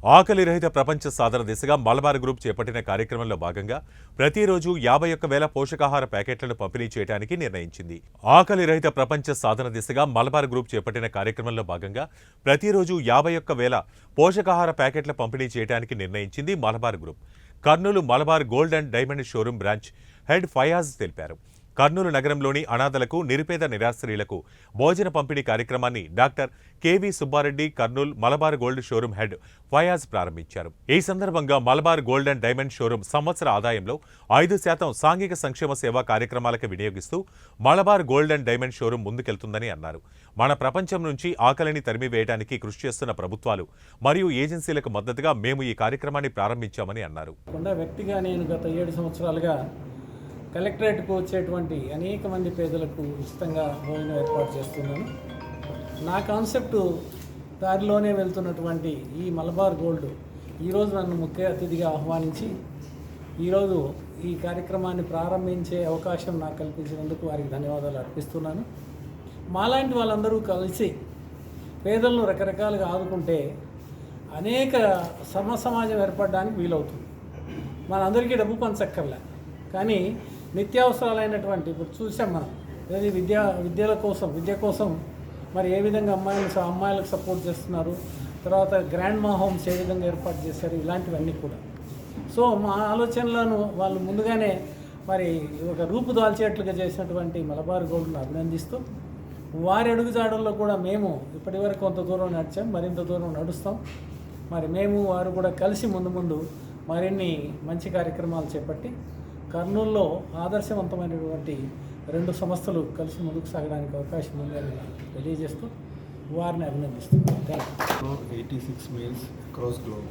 ఆకలి రహిత ప్రపంచ సాధన దిశగా మలబార్ గ్రూప్ చేపట్టిన కార్యక్రమంలో భాగంగా ప్రతిరోజు 51,000 పోషకాహార ప్యాకెట్లను పంపిణీ చేయడానికి నిర్ణయించింది. ఆకలి రహిత ప్రపంచ సాధన దిశగా మలబార్ గ్రూప్ చేపట్టిన కార్యక్రమంలో భాగంగా ప్రతిరోజు 51,000 పోషకాహార ప్యాకెట్ల పంపిణీ చేయడానికి నిర్ణయించింది Malabar group. Kurnool Malabar gold and diamond showroom branch head Fayaz తెలిపారు. కర్నూలు నగరంలోని అనాథలకు, నిరుపేద నిరాశ్రయులకు భోజన పంపిణీ కార్యక్రమాన్ని doctor KV Subba Reddy Kurnool Malabar gold showroom head Fayaz ప్రారంభించారు. ఈ సందర్భంగా Malabar gold and diamond showroom సంవత్సర ఆదాయంలో 5% సాంఘిక సంక్షేమ సేవా కార్యక్రమాలకు వినియోగిస్తూ Malabar gold and diamond showroom ముందుకెళ్తుందని అన్నారు. మన ప్రపంచం నుంచి ఆకలిని తరిమివేయడానికి కృషి చేస్తున్న ప్రభుత్వాలు మరియు ఏజెన్సీలకు మద్దతుగా మేము ఈ కార్యక్రమాన్ని ప్రారంభించామని అన్నారు. వ్యక్తిగా నేను గత 7 సంవత్సరాలుగా కలెక్టరేట్కు వచ్చేటువంటి అనేక మంది పేదలకు ఉచితంగా భోజనం ఏర్పాటు చేస్తున్నాను. నా కాన్సెప్టు దారిలోనే వెళ్తున్నటువంటి ఈ మలబార్ గోల్డ్ ఈరోజు నన్ను ముఖ్య అతిథిగా ఆహ్వానించి ఈరోజు ఈ కార్యక్రమాన్ని ప్రారంభించే అవకాశం నాకు కల్పించినందుకు వారికి ధన్యవాదాలు అర్పిస్తున్నాను. మాలాంటి వాళ్ళందరూ కలిసి పేదలను రకరకాలుగా ఆదుకుంటే అనేక సమాజం ఏర్పడడానికి వీలవుతుంది. మనందరికీ డబ్బు పంచక్కర్లే, కానీ నిత్యావసరాలైనటువంటి ఇప్పుడు చూసాం మనం ఏది విద్య కోసం మరి ఏ విధంగా అమ్మాయిలకు సపోర్ట్ చేస్తున్నారు, తర్వాత గ్రాండ్ మా హోమ్స్ ఏ విధంగా ఏర్పాటు చేశారు, ఇలాంటివన్నీ కూడా. సో మా ఆలోచనలను వాళ్ళు ముందుగానే మరి ఒక రూపుదాల్చేట్లుగా చేసినటువంటి మలబార్ గోల్డ్ను అభినందిస్తూ వారి అడుగుజాడల్లో కూడా మేము ఇప్పటివరకు కొంత దూరం నడిచాం, మరింత దూరం నడుస్తాం. మరి మేము వారు కూడా కలిసి ముందు మరిన్ని మంచి కార్యక్రమాలు చేపట్టి కర్నూలులో ఆదర్శవంతమైనటువంటి 2 సంస్థలు కలిసి ముందుకు సాగడానికి అవకాశం ఉందని తెలియజేస్తూ వారిని అభినందిస్తున్నాను. 86 meals across globe.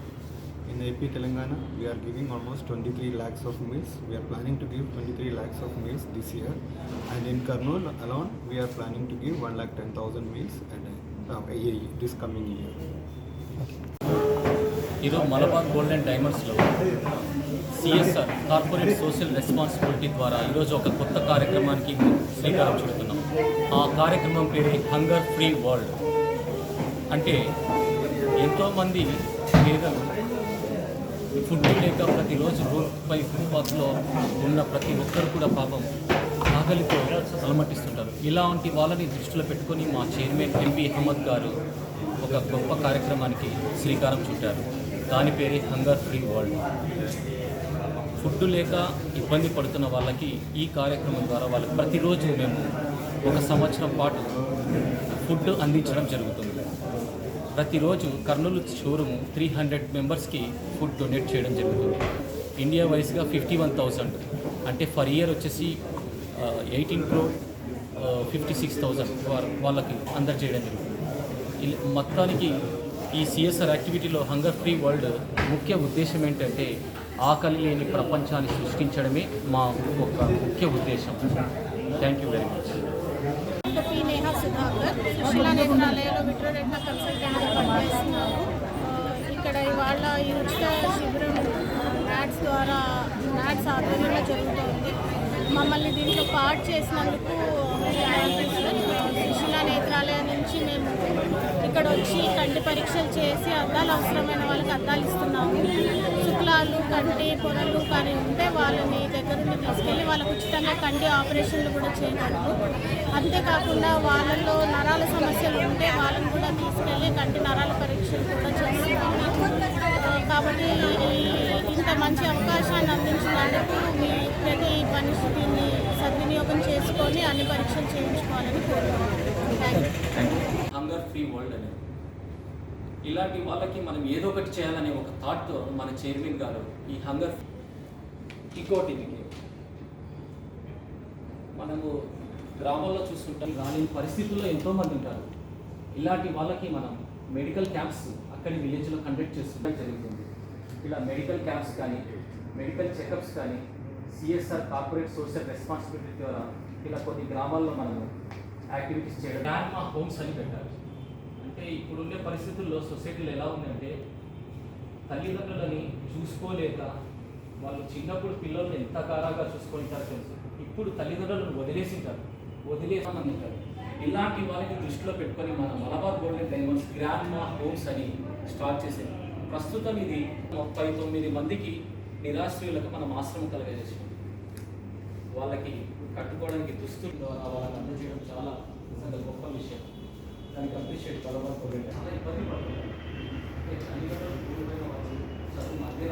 In AP Telangana, we are giving almost 23 lakhs of meals. We are planning to give 23 lakhs of meals this year. And in Kurnool alone, we are planning to give 1,10,000 meals this coming year. ఈరోజు Malabar gold and డైమండ్స్లో CSR corporate social responsibility ద్వారా ఈరోజు ఒక కొత్త కార్యక్రమానికి శ్రీకారం చుడుతున్నాం. ఆ కార్యక్రమం పేరు హంగర్ ఫ్రీ వరల్డ్. అంటే ఎంతోమంది పేదలు ఫుడ్ లేక ప్రతిరోజు రోడ్పై ఫుట్పాత్లో ఉన్న ప్రతి ఒక్కరు కూడా పాపం ఆకలితో అలమటిస్తుంటారు. ఇలాంటి వాళ్ళని దృష్టిలో పెట్టుకొని మా చైర్మన్ ఎంపీ అహ్మద్ గారు ఒక గొప్ప కార్యక్రమానికి శ్రీకారం చుట్టారు. దాని పేరే హంగర్ ఫ్రీ వరల్డ్. ఫుడ్ లేక ఇబ్బంది పడుతున్న వాళ్ళకి ఈ కార్యక్రమం ద్వారా వాళ్ళకి ప్రతిరోజు మేము 1 సంవత్సరం పాటు ఫుడ్ అందించడం జరుగుతుంది. ప్రతిరోజు కర్నూలు షోరూము 300 మెంబర్స్కి ఫుడ్ డొనేట్ చేయడం జరుగుతుంది. ఇండియా వైజ్గా 51,000 అంటే ఫర్ ఇయర్ వచ్చేసి 18,56,000 వాళ్ళకి అందజేయడం జరుగుతుంది. మొత్తానికి ఈ సిఎస్ఆర్ యాక్టివిటీలో హంగర్ ఫ్రీ వరల్డ్ ముఖ్య ఉద్దేశం ఏంటంటే ఆకలి లేని ప్రపంచాన్ని సృష్టించడమే మా ఒక ముఖ్య ఉద్దేశం. Thank you very much. Sushila నేత్రాలయంలో విట్రోరెట్నా కన్సల్టెంట్గా పనిచేస్తున్నాను. ఇక్కడ ఇవాళ ఈ ఉచిత శిబిరం నాట్స్ ఆధ్వర్యంలో జరుగుతుంది. మమ్మల్ని దీంట్లో పార్ట్ చేసినందుకు సుశీలా నేత్రాలయం నుంచి మేము ఇక్కడ వచ్చి కంటి పరీక్షలు చేసి అద్దాలు అవసరమైన వాళ్ళకి అద్దాలు ఇస్తున్నాము. శుక్లాలు, కంటి పొరలు కానీ ఉంటే వాళ్ళని దగ్గరుండి తీసుకెళ్ళి వాళ్ళకు ఉచితంగా కంటి ఆపరేషన్లు కూడా చేయగలరు. అంతేకాకుండా వాళ్ళల్లో నరాల సమస్యలు ఉంటే వాళ్ళని కూడా తీసుకెళ్ళి కంటి నరాల పరీక్షలు కూడా చేస్తున్నాము. కాబట్టి ఇంత మంచి అవకాశాన్ని అందించినందుకు మీ ప్రతి మనిషి దీన్ని సద్వినియోగం చేసుకొని అన్ని పరీక్షలు చేయించుకోవాలని కోరుకుంటున్నాను. హంగర్ ఫ్రీ వరల్డ్ అనేది ఇలాంటి వాళ్ళకి మనం ఏదో ఒకటి చేయాలనే ఒక థాట్తో మన చైర్మన్ గారు ఈ హంగర్ ఇంకోటి మనము గ్రామాల్లో చూస్తుంటాం, రాని పరిస్థితుల్లో ఎంతోమంది ఉంటారు. ఇలాంటి వాళ్ళకి మనం మెడికల్ క్యాంప్స్ అక్కడి విలేజ్లో కండక్ట్ చేస్తుండడం జరుగుతుంది. ఇలా మెడికల్ క్యాంప్స్ కానీ మెడికల్ చెకప్స్ కానీ సిఎస్ఆర్ కార్పొరేట్ సోషల్ రెస్పాన్సిబిలిటీ ద్వారా ఇలా కొన్ని గ్రామాల్లో మనము యాక్టివిటీస్ చేయడం. గ్రాండ్ మా హోమ్స్ అని పెట్టాలి. అంటే ఇప్పుడుండే పరిస్థితుల్లో సొసైటీలో ఎలా ఉందంటే తల్లిదండ్రులని చూసుకోలేక వాళ్ళు చిన్నప్పుడు పిల్లల్ని ఎంత కారాగా చూసుకుంటారో తెలుసు. ఇప్పుడు తల్లిదండ్రులను వదిలేసింటారు. ఇలాంటి వాళ్ళని దృష్టిలో పెట్టుకొని మన Malabar gold and diamonds grand మా హోమ్స్ అని స్టార్ట్ చేసేది. ప్రస్తుతం ఇది 39 మందికి నిరాశ్రయులకు మనం ఆశ్రమం కలగజేసాం. వాళ్ళకి కట్టుకోవడానికి దుస్తులు ద్వారా వాళ్ళకి అందజేయడం చాలా నిజంగా గొప్ప విషయం. దానికి అప్రిషియేట్ చాలా ఇబ్బంది పడుతుంది. చదువు మధ్య